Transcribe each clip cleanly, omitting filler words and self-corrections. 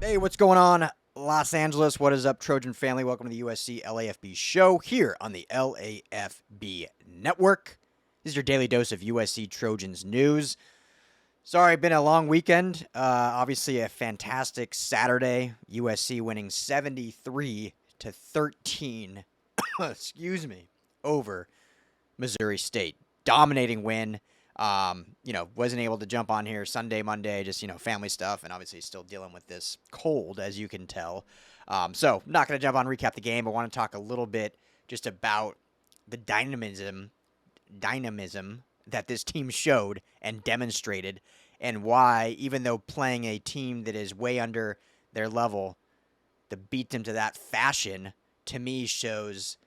Hey, what's going on, Los Angeles? What is up, Trojan family? Welcome to the USC LAFB show here on the LAFB network. This is your daily dose of USC Trojans news. Sorry, been a long weekend. Obviously, a fantastic Saturday. USC winning 73-13. Excuse me, over Missouri State. Dominating win. Wasn't able to jump on here Sunday, Monday, just, family stuff, and obviously still dealing with this cold, as you can tell. So not going to jump on and recap the game, but want to talk a little bit just about the dynamism that this team showed and demonstrated, and why, even though playing a team that is way under their level, to beat them to that fashion, to me, shows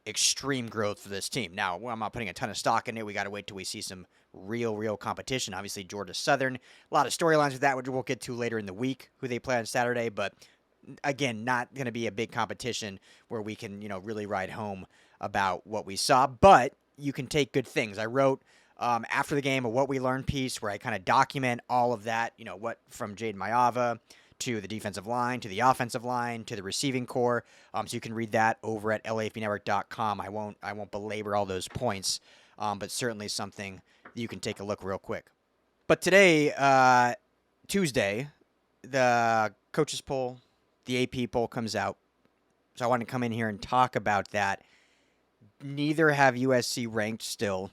extreme growth for this team. Now, I'm not putting a ton of stock in it. We got to wait till we see some real competition. Obviously, Georgia Southern, a lot of storylines with that, which we'll get to later in the week, who they play on Saturday. But again, not going to be a big competition where we can, really ride home about what we saw. But you can take good things. I wrote after the game a What We Learned piece where I kind of document all of that, what from Jade Mayava to the defensive line, to the offensive line, to the receiving core. So you can read that over at LAFBnetwork.com. I won't belabor all those points, but certainly something that you can take a look real quick. But today, Tuesday, the coaches poll, the AP poll comes out. So I want to come in here and talk about that. Neither have USC ranked still,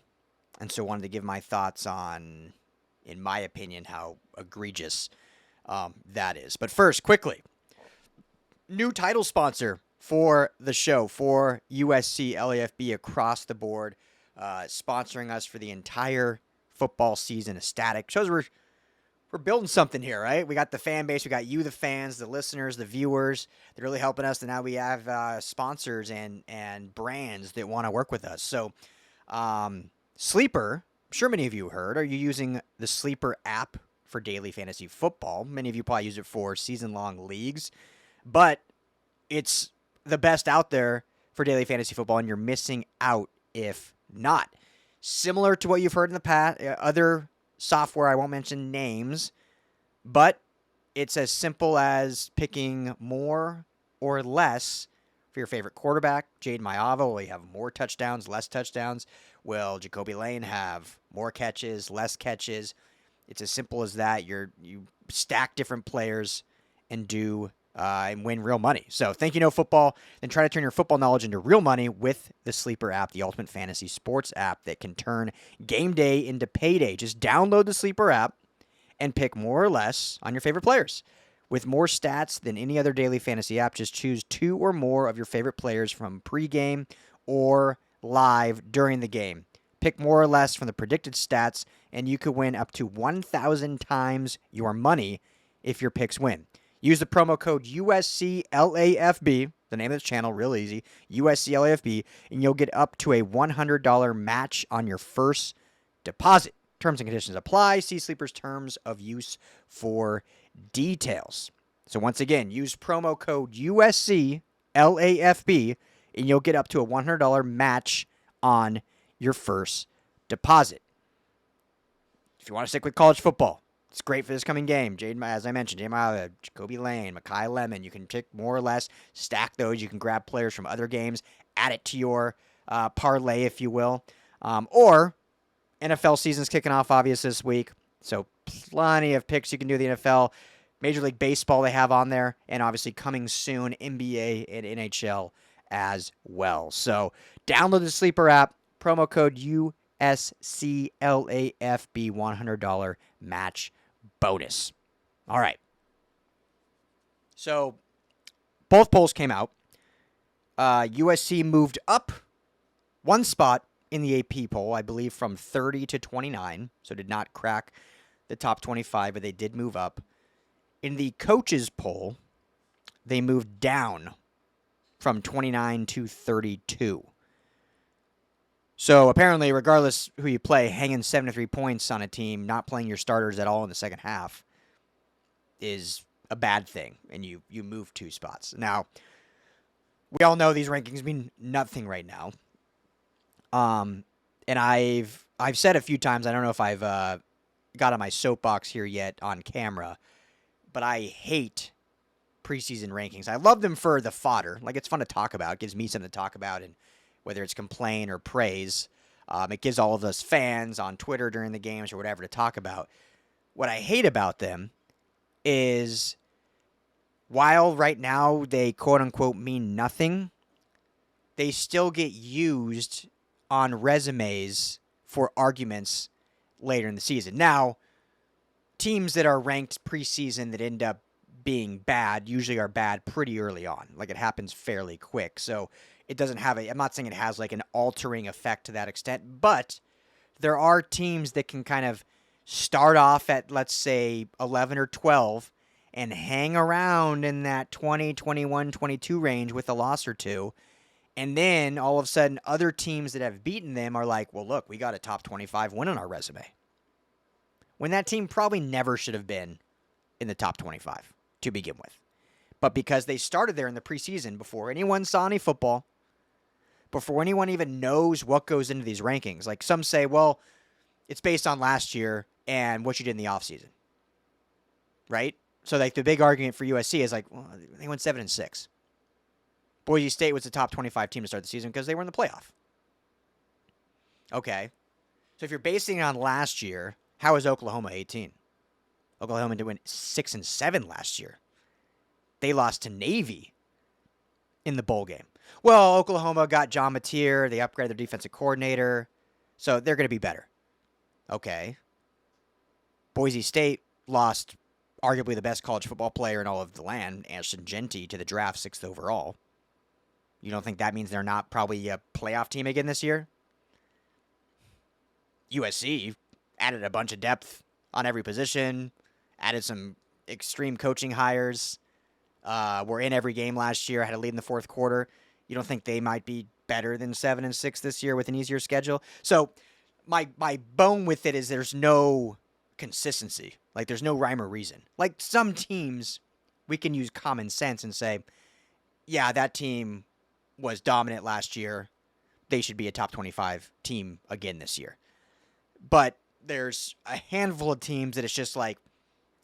and so wanted to give my thoughts on, in my opinion, how egregious that is. But first, quickly, new title sponsor for the show, for USC LAFB across the board, sponsoring us for the entire football season. Ecstatic. Shows we're building something here, right? We got the fan base, we got you, the fans, the listeners, the viewers. They're really helping us, and now we have sponsors and brands that want to work with us. So, Sleeper, I'm sure many of you heard, are you using the Sleeper app for daily fantasy football? Many of you probably use it for season-long leagues, but it's the best out there for daily fantasy football, and you're missing out if not. Similar to what you've heard in the past, other software, I won't mention names, but it's as simple as picking more or less for your favorite quarterback. Jade Mayava, will he have more touchdowns, less touchdowns? Will Jacoby Lane have more catches, less catches? It's as simple as that. You stack different players and and win real money. So think you know football, then try to turn your football knowledge into real money with the Sleeper app, the ultimate fantasy sports app that can turn game day into payday. Just download the Sleeper app and pick more or less on your favorite players. With more stats than any other daily fantasy app, just choose two or more of your favorite players from pregame or live during the game. Pick more or less from the predicted stats, and you could win up to 1,000 times your money if your picks win. Use the promo code USCLAFB, the name of this channel, real easy, USCLAFB, and you'll get up to a $100 match on your first deposit. Terms and conditions apply. See Sleeper's terms of use for details. So once again, use promo code USCLAFB, and you'll get up to a $100 match on your first deposit. If you want to stick with college football, it's great for this coming game. As I mentioned, Jacoby Lane, Mekhi Lemon. You can pick more or less, stack those. You can grab players from other games, add it to your parlay, if you will. Or NFL season's kicking off, obviously, this week. So plenty of picks you can do the NFL. Major League Baseball they have on there. And obviously coming soon, NBA and NHL as well. So download the Sleeper app. Promo code USCLAFB, $100 match bonus. All right. So both polls came out. USC moved up one spot in the AP poll, I believe from 30 to 29. So did not crack the top 25, but they did move up. In the coaches poll, they moved down from 29 to 32. So apparently, regardless who you play, hanging 73 points on a team, not playing your starters at all in the second half is a bad thing, and you move two spots. Now, we all know these rankings mean nothing right now. And I've said a few times, I don't know if I've got on my soapbox here yet on camera, but I hate preseason rankings. I love them for the fodder. Like, it's fun to talk about. It gives me something to talk about, and whether it's complain or praise, it gives all of us fans on Twitter during the games or whatever to talk about. What I hate about them is while right now they quote-unquote mean nothing, they still get used on resumes for arguments later in the season. Now, teams that are ranked preseason that end up being bad usually are bad pretty early on. Like, it happens fairly quick. So it doesn't have I'm not saying it has like an altering effect to that extent, but there are teams that can kind of start off at, let's say, 11 or 12 and hang around in that 20, 21, 22 range with a loss or two. And then all of a sudden, other teams that have beaten them are like, well, look, we got a top 25 win on our resume. When that team probably never should have been in the top 25 to begin with. But because they started there in the preseason before anyone saw any football, before anyone even knows what goes into these rankings. Like, some say, well, it's based on last year and what you did in the offseason. Right? So, like, the big argument for USC is like, well, they went 7-6. Boise State was the top 25 team to start the season because they were in the playoff. Okay. So if you're basing it on last year, how is Oklahoma 18? Oklahoma did win 6-7 last year. They lost to Navy in the bowl game. Well, Oklahoma got John Mateer. They upgraded their defensive coordinator. So they're going to be better. Okay. Boise State lost arguably the best college football player in all of the land, Ashton Genty, to the draft, 6th overall. You don't think that means they're not probably a playoff team again this year? USC added a bunch of depth on every position, added some extreme coaching hires, were in every game last year, had a lead in the fourth quarter. You don't think they might be better than 7-6 this year with an easier schedule? So my bone with it is there's no consistency. Like, there's no rhyme or reason. Like, some teams, we can use common sense and say, yeah, that team was dominant last year. They should be a top 25 team again this year. But there's a handful of teams that it's just like,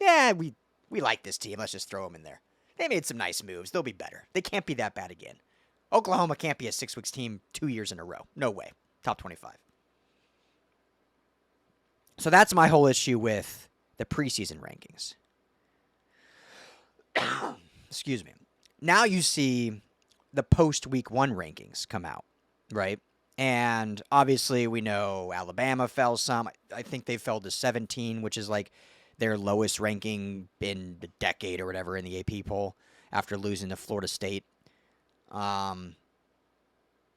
yeah, we like this team. Let's just throw them in there. They made some nice moves. They'll be better. They can't be that bad again. Oklahoma can't be a 6 weeks team 2 years in a row. No way. Top 25. So that's my whole issue with the preseason rankings. Excuse me. Now you see the post-week 1 rankings come out, right? And obviously we know Alabama fell some. I think they fell to 17, which is like their lowest ranking in the decade or whatever in the AP poll after losing to Florida State.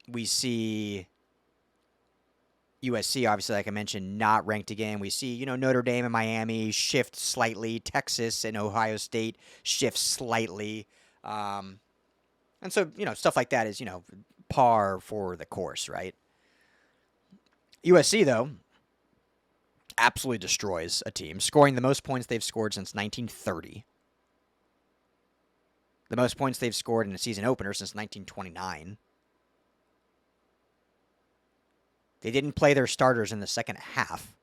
We see USC, obviously, like I mentioned, not ranked again. We see, Notre Dame and Miami shift slightly. Texas and Ohio State shift slightly. And so, stuff like that is, par for the course, right? USC, though, absolutely destroys a team, scoring the most points they've scored since 1930. The most points they've scored in a season opener since 1929. They didn't play their starters in the second half.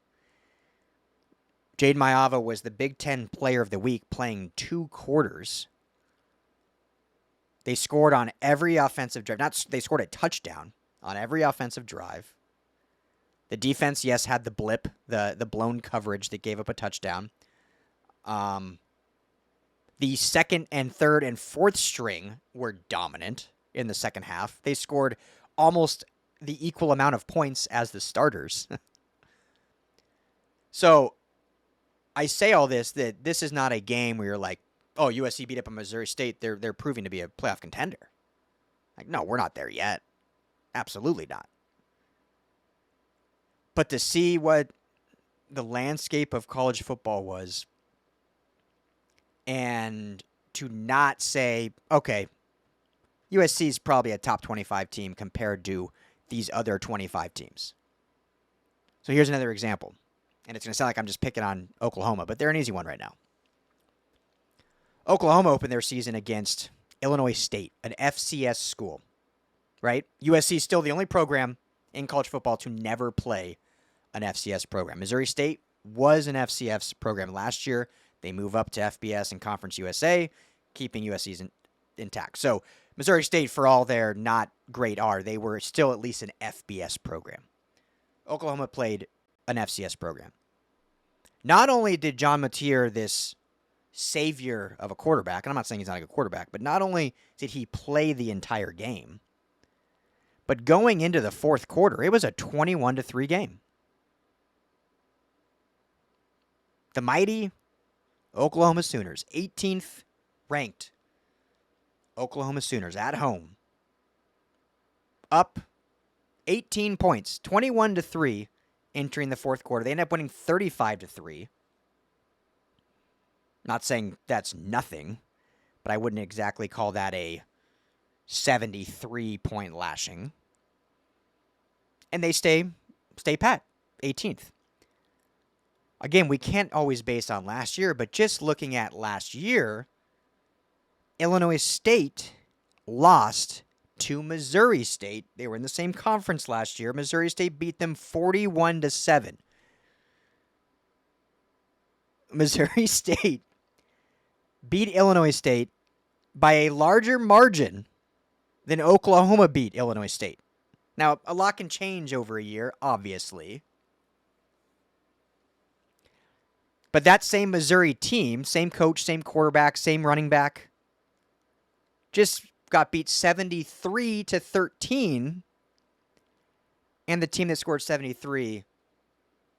Jade Mayava was the Big Ten Player of the Week, playing 2 quarters. They scored on every offensive drive. They scored a touchdown on every offensive drive. The defense, yes, had the blip, the blown coverage that gave up a touchdown. The second and third and fourth string were dominant in the second half. They scored almost the equal amount of points as the starters. So I say all this, that this is not a game where you're like, oh, USC beat up on Missouri State. They're proving to be a playoff contender. Like, no, we're not there yet. Absolutely not. But to see what the landscape of college football was, and to not say, okay, USC is probably a top 25 team compared to these other 25 teams. So here's another example. And it's going to sound like I'm just picking on Oklahoma, but they're an easy one right now. Oklahoma opened their season against Illinois State, an FCS school, right? USC is still the only program in college football to never play an FCS program. Missouri State was an FCS program last year. They move up to FBS and Conference USA, keeping USC's intact. So Missouri State, for all their not great they were still at least an FBS program. Oklahoma played an FCS program. Not only did John Mateer, this savior of a quarterback, and I'm not saying he's not a good quarterback, but not only did he play the entire game, but going into the fourth quarter, it was a 21-3 game. The mighty Oklahoma Sooners, 18th ranked Oklahoma Sooners at home, up 18 points, 21-3 entering the fourth quarter. They end up winning 35-3. Not saying that's nothing, but I wouldn't exactly call that a 73-point lashing. And they stay pat, 18th. Again, we can't always base on last year, but just looking at last year, Illinois State lost to Missouri State. They were in the same conference last year. Missouri State beat them 41-7. Missouri State beat Illinois State by a larger margin than Oklahoma beat Illinois State. Now, a lot can change over a year, obviously. But that same Missouri team, same coach, same quarterback, same running back, just got beat 73-13. And the team that scored 73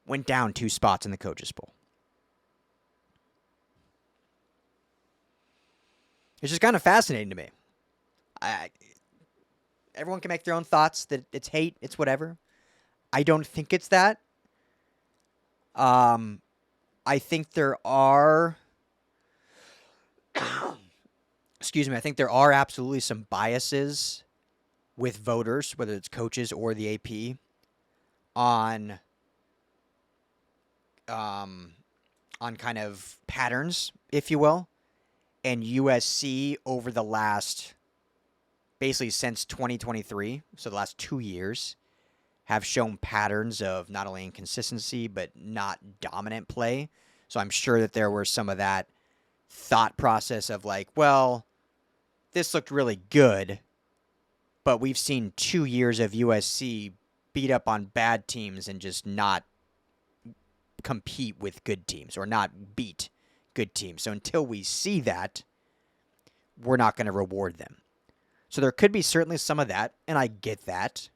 went down 2 spots in the Coaches Bowl. It's just kind of fascinating to me. Everyone can make their own thoughts that it's hate, it's whatever. I don't think it's that. I think there are... Excuse me. I think there are absolutely some biases with voters, whether it's coaches or the AP, on kind of patterns, if you will. And USC over the last, basically since 2023, so the last 2 years, have shown patterns of not only inconsistency, but not dominant play. So I'm sure that there were some of that thought process of like, well, this looked really good, but we've seen 2 years of USC beat up on bad teams and just not compete with good teams or not beat good teams. So until we see that, we're not going to reward them. So there could be certainly some of that, and I get that.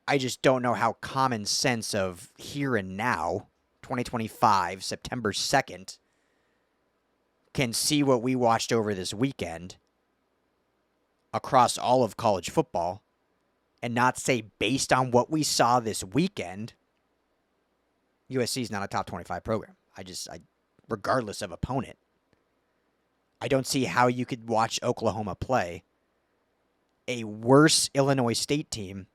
I just don't know how common sense of here and now, 2025, September 2nd, can see what we watched over this weekend across all of college football and not say, based on what we saw this weekend, USC is not a top 25 program. Regardless of opponent, I don't see how you could watch Oklahoma play a worse Illinois State team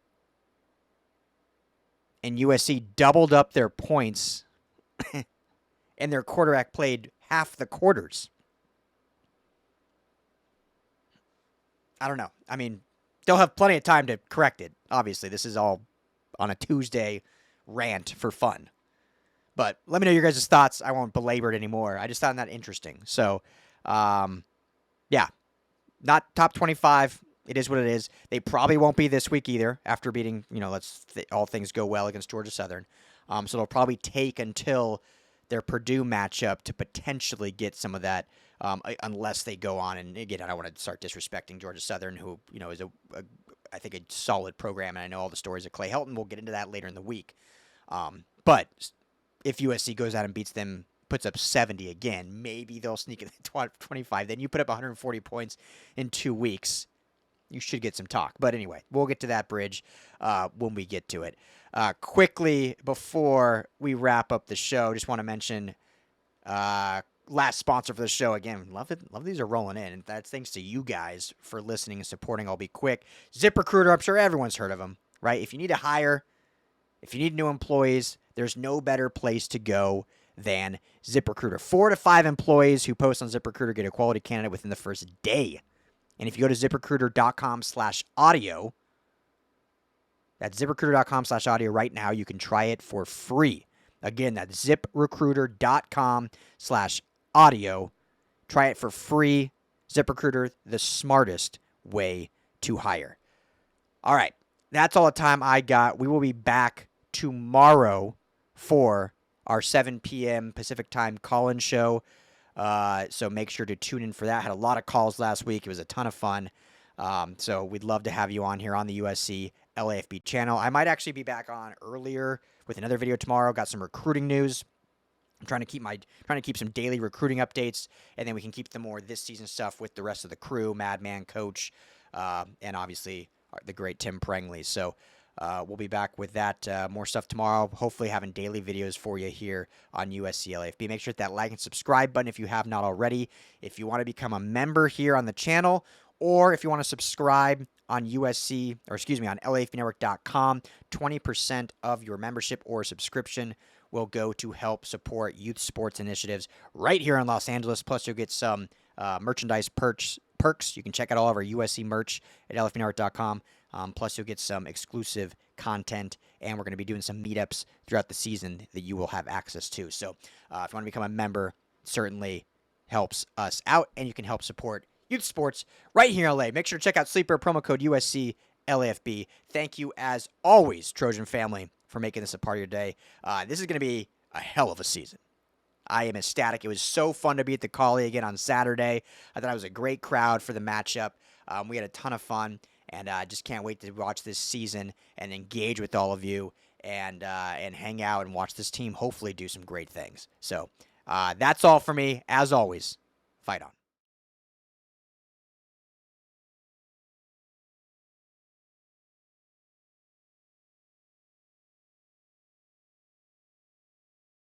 and USC doubled up their points and their quarterback played half the quarters. I don't know. I mean, they'll have plenty of time to correct it. Obviously, this is all on a Tuesday rant for fun. But let me know your guys' thoughts. I won't belabor it anymore. I just found that interesting. So, yeah, not top 25. It is what it is. They probably won't be this week either after beating, all things go well against Georgia Southern. So they'll probably take until their Purdue matchup to potentially get some of that, unless they go on. And again, I don't want to start disrespecting Georgia Southern, who, is I think a solid program. And I know all the stories of Clay Helton. We'll get into that later in the week. But if USC goes out and beats them, puts up 70 again, maybe they'll sneak in 25. Then you put up 140 points in 2 weeks. You should get some talk. But anyway, we'll get to that bridge when we get to it. Quickly, before we wrap up the show, just want to mention last sponsor for the show. Again, love these are rolling in. And that's thanks to you guys for listening and supporting. I'll be quick. ZipRecruiter, I'm sure everyone's heard of them, right? If you need to hire, if you need new employees, there's no better place to go than ZipRecruiter. 4 to 5 employees who post on ZipRecruiter get a quality candidate within the first day. And if you go to ZipRecruiter.com/audio, that's ZipRecruiter.com/audio right now, you can try it for free. Again, that's ZipRecruiter.com/audio. Try it for free. ZipRecruiter, the smartest way to hire. All right, that's all the time I got. We will be back tomorrow for our 7 p.m. Pacific time call-in show. So make sure to tune in for that. Had a lot of calls last week. It was a ton of fun. So we'd love to have you on here on the USC LAFB channel. I might actually be back on earlier with another video tomorrow. Got some recruiting news. I'm trying to keep some daily recruiting updates, and then we can keep the more this season stuff with the rest of the crew, Madman, Coach, and obviously the great Tim Prengley. So we'll be back with that more stuff tomorrow. Hopefully having daily videos for you here on USC LAFB. Make sure to hit that like and subscribe button if you have not already. If you want to become a member here on the channel, or if you want to subscribe on on LAFBnetwork.com, 20% of your membership or subscription will go to help support youth sports initiatives right here in Los Angeles. Plus, you'll get some merchandise perks. You can check out all of our USC merch at LAFBnetwork.com. Plus, you'll get some exclusive content, and we're going to be doing some meetups throughout the season that you will have access to. So if you want to become a member, certainly helps us out, and you can help support youth sports right here in LA. Make sure to check out Sleeper, promo code USC LAFB. Thank you, as always, Trojan family, for making this a part of your day. This is going to be a hell of a season. I am ecstatic. It was so fun to be at the Call-In again on Saturday. I thought it was a great crowd for the matchup. We had a ton of fun, and I just can't wait to watch this season and engage with all of you and hang out and watch this team hopefully do some great things. So that's all for me. As always, fight on.